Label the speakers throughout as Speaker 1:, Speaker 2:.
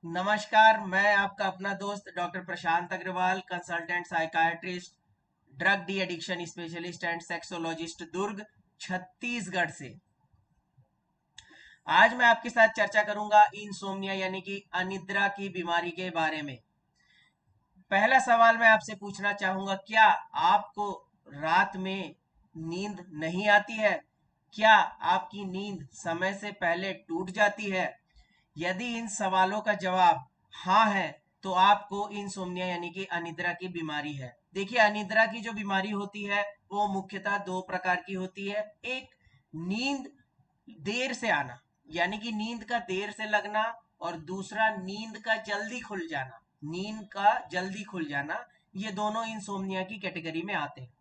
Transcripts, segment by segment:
Speaker 1: नमस्कार। मैं आपका अपना दोस्त doctor Prashant Agarwal, consultant psychiatrist, drug de addiction specialist and sexologist, Durg, Chhattisgarh से। आज मैं आपके साथ चर्चा करूंगा इंसोम्निया यानी कि अनिद्रा की बीमारी के बारे में। पहला सवाल मैं आपसे पूछना चाहूंगा, क्या आपको रात में नींद नहीं आती है? क्या आपकी नींद समय से पहले टूट जाती है? यदि इन सवालों का जवाब हाँ है तो आपको इंसोम्निया यानी कि अनिद्रा की बीमारी है। देखिए, अनिद्रा की जो बीमारी होती है वो मुख्यतः दो प्रकार की होती है। एक, नींद देर से आना यानी कि नींद का देर से लगना, और दूसरा नींद का जल्दी खुल जाना। नींद का जल्दी खुल जाना, ये दोनों इंसोम्निया की कैटेगरी में आते हैं।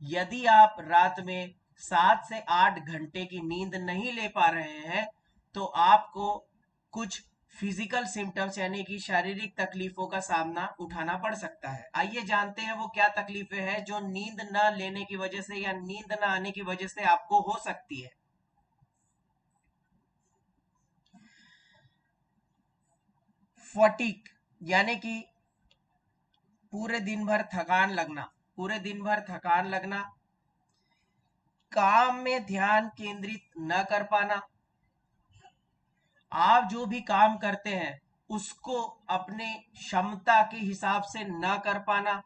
Speaker 1: यदि आप रात में 7 से 8 घंटे की नींद नहीं ले पा रहे हैं तो आपको कुछ फिजिकल सिम्टम्स यानी कि शारीरिक तकलीफों का सामना उठाना पड़ सकता है। आइए जानते हैं वो क्या तकलीफें हैं जो नींद न लेने की वजह से या नींद न आने की वजह से आपको हो सकती है। फटीक यानी कि पूरे दिन भर थकान लगना। पूरे दिन भर थकान लगना, काम में ध्यान केंद्रित न कर पाना, आप जो भी काम करते हैं उसको अपने क्षमता के हिसाब से न कर पाना,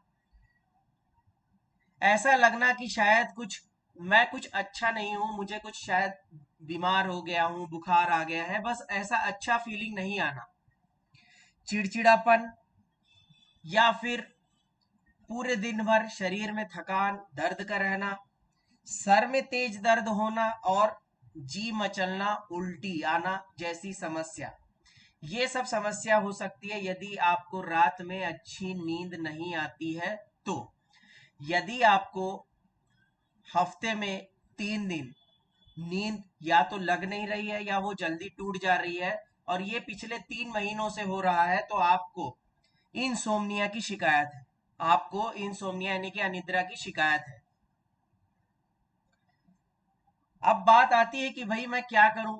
Speaker 1: ऐसा लगना कि शायद मैं कुछ अच्छा नहीं हूं, मुझे कुछ शायद बीमार हो गया हूं, बुखार आ गया है, बस ऐसा अच्छा फीलिंग नहीं आना, चिड़चिड़ापन, या फिर पूरे दिन भर शरीर में थकान, दर्द का रहना, सर में तेज दर्द होना और जी मचलना, उल्टी आना जैसी समस्या। ये सब समस्या हो सकती है यदि आपको रात में अच्छी नींद नहीं आती है तो। यदि आपको हफ्ते में 3 दिन नींद या तो लग नहीं रही है या वो जल्दी टूट जा रही है, और ये पिछले 3 महीनों से हो रहा है, तो आपको इंसोम्निया की शिकायत है। आपको इंसोम्निया यानी कि अनिद्रा की शिकायत है। अब बात आती है कि भाई मैं क्या करूं?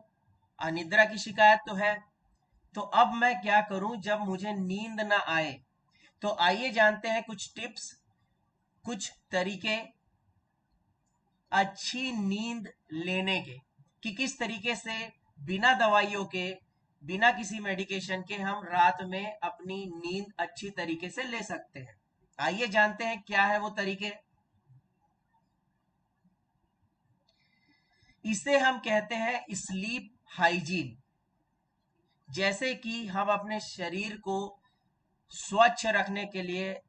Speaker 1: अनिद्रा की शिकायत तो है, तो अब मैं क्या करूं जब मुझे नींद ना आए? तो आइए जानते हैं कुछ टिप्स, कुछ तरीके अच्छी नींद लेने के, कि किस तरीके से बिना दवाइयों के, बिना किसी मेडिकेशन के हम रात में अपनी नींद अच्छी तरीके से ले सकते हैं। आइए जानते हैं क्या है वो तरीके। इसे हम कहते हैं स्लीप हाइजीन। जैसे कि हम अपने शरीर को स्वच्छ रखने के लिए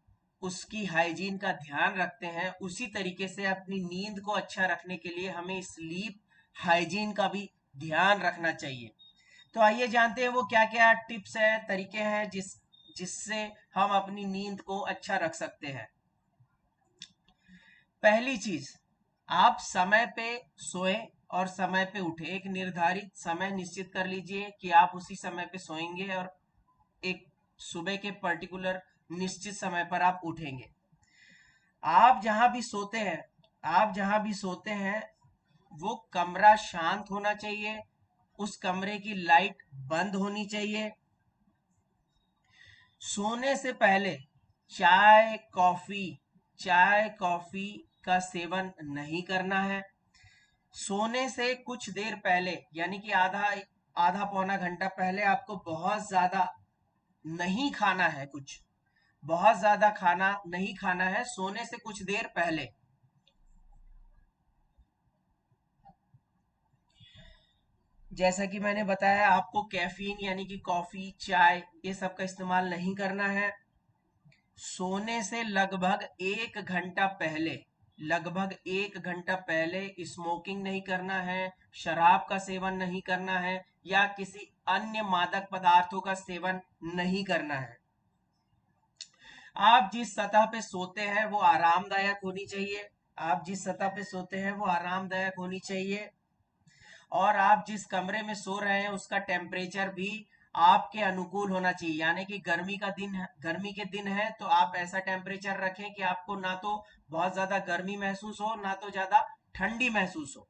Speaker 1: उसकी हाइजीन का ध्यान रखते हैं, उसी तरीके से अपनी नींद को अच्छा रखने के लिए हमें स्लीप हाइजीन का भी ध्यान रखना चाहिए। तो आइए जानते हैं वो क्या क्या टिप्स हैं, तरीके हैं जिससे हम अपनी नींद को अच्छा रख सकते हैं। पहली चीज, आप समय पे सोएं और समय पे उठें। एक निर्धारित समय निश्चित कर लीजिए कि आप उसी समय पे सोएंगे और एक सुबह के पर्टिकुलर निश्चित समय पर आप उठेंगे। आप जहां भी सोते हैं आप जहां भी सोते हैं वो कमरा शांत होना चाहिए, उस कमरे की लाइट बंद होनी चाहिए। सोने से पहले चाय कॉफी का सेवन नहीं करना है। सोने से कुछ देर पहले यानी कि आधा आधा पौना घंटा पहले आपको बहुत ज्यादा नहीं खाना है, कुछ बहुत ज्यादा खाना नहीं खाना है सोने से कुछ देर पहले। जैसा कि मैंने बताया, आपको कैफीन यानी कि कॉफी, चाय, ये सब का इस्तेमाल नहीं करना है। सोने से लगभग 1 घंटा पहले स्मोकिंग नहीं करना है, शराब का सेवन नहीं करना है, या किसी अन्य मादक पदार्थों का सेवन नहीं करना है। आप जिस सतह पे सोते हैं वो आरामदायक होनी चाहिए। आप जिस सतह पे सोते हैं वो आरामदायक होनी चाहिए, और आप जिस कमरे में सो रहे हैं उसका टेम्परेचर भी आपके अनुकूल होना चाहिए। यानी कि गर्मी के दिन है तो आप ऐसा टेम्परेचर रखें कि आपको ना तो बहुत ज्यादा गर्मी महसूस हो, ना तो ज्यादा ठंडी महसूस हो।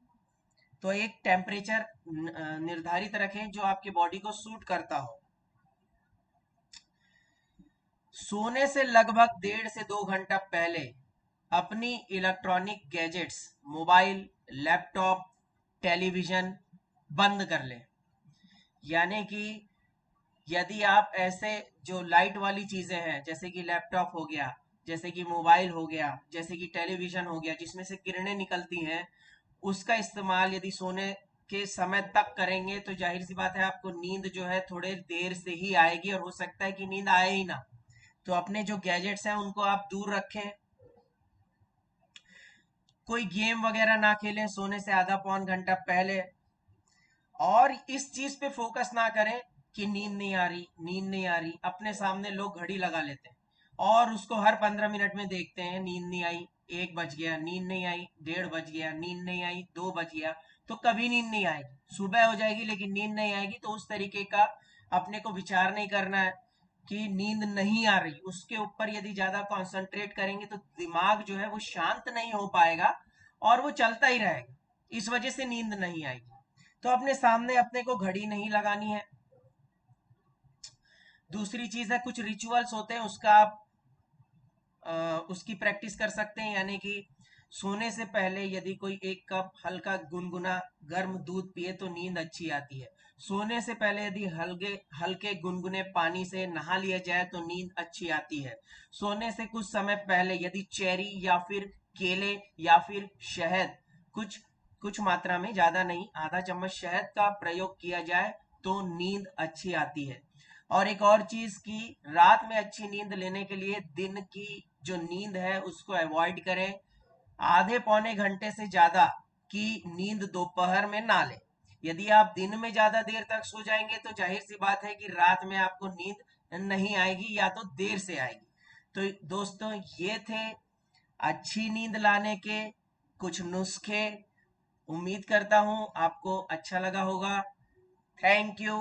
Speaker 1: तो एक टेम्परेचर निर्धारित रखें जो आपके बॉडी को सूट करता हो। सोने से लगभग 1.5 से 2 घंटा पहले अपनी electronic gadgets, mobile, laptop, television बंद कर लें। यानी कि यदि आप ऐसे जो लाइट वाली चीजें हैं, जैसे कि लैपटॉप हो गया, जैसे कि मोबाइल हो गया, जैसे कि टेलीविजन हो गया, जिसमें से किरणें निकलती हैं, उसका इस्तेमाल यदि सोने के समय तक करेंगे तो जाहिर सी बात है आपको नींद जो है थोड़े देर से ही आएगी, और हो सकता है कि नींद आए ही ना। तो अपने जो गैजेट्स हैं उनको आप दूर रखें। कोई गेम वगैरह ना खेलें सोने से आधा पौन घंटा पहले। और इस चीज पे फोकस ना करें कि नींद नहीं आ रही, नींद नहीं आ रही। अपने सामने लोग घड़ी लगा लेते हैं और उसको हर 15 मिनट में देखते हैं, नींद नहीं आई, 1 बज गया, नींद नहीं आई, 1:30 बज गया, नींद नहीं आई, 2 बज गया। तो कभी नींद नहीं आएगी, सुबह हो जाएगी लेकिन नींद नहीं आएगी। तो उस तरीके का अपने को विचार नहीं करना है कि नींद नहीं आ रही। उसके ऊपर यदि ज्यादा कंसंट्रेट करेंगे तो दिमाग जो है वो शांत नहीं हो पाएगा और वो चलता ही रहेगा, इस वजह से नींद नहीं आएगी। तो अपने सामने अपने को घड़ी नहीं लगानी है। दूसरी चीज है, कुछ रिचुअल्स होते हैं उसका आप उसकी प्रैक्टिस कर सकते हैं। यानी कि सोने से पहले यदि कोई 1 कप हल्का गुनगुना गर्म दूध पिए तो नींद अच्छी आती है। सोने से पहले यदि हल्के हल्के गुनगुने पानी से नहा लिया जाए तो नींद अच्छी आती है। सोने से कुछ समय पहले यदि चेरी या फिर केले या फिर शहद, कुछ कुछ मात्रा में, ज्यादा नहीं, आधा चम्मच शहद का प्रयोग किया जाए तो नींद अच्छी आती है। और एक और चीज की, रात में अच्छी नींद लेने के लिए दिन की जो नींद है उसको अवॉइड करें। आधे पौने घंटे से ज्यादा की नींद दोपहर में ना लें। यदि आप दिन में ज्यादा देर तक सो जाएंगे तो जाहिर सी बात है कि रात में आपको नींद नहीं आएगी या तो देर से आएगी। तो दोस्तों, ये थे अच्छी नींद लाने के कुछ नुस्खे। उम्मीद करता हूं आपको अच्छा लगा होगा। Thank you.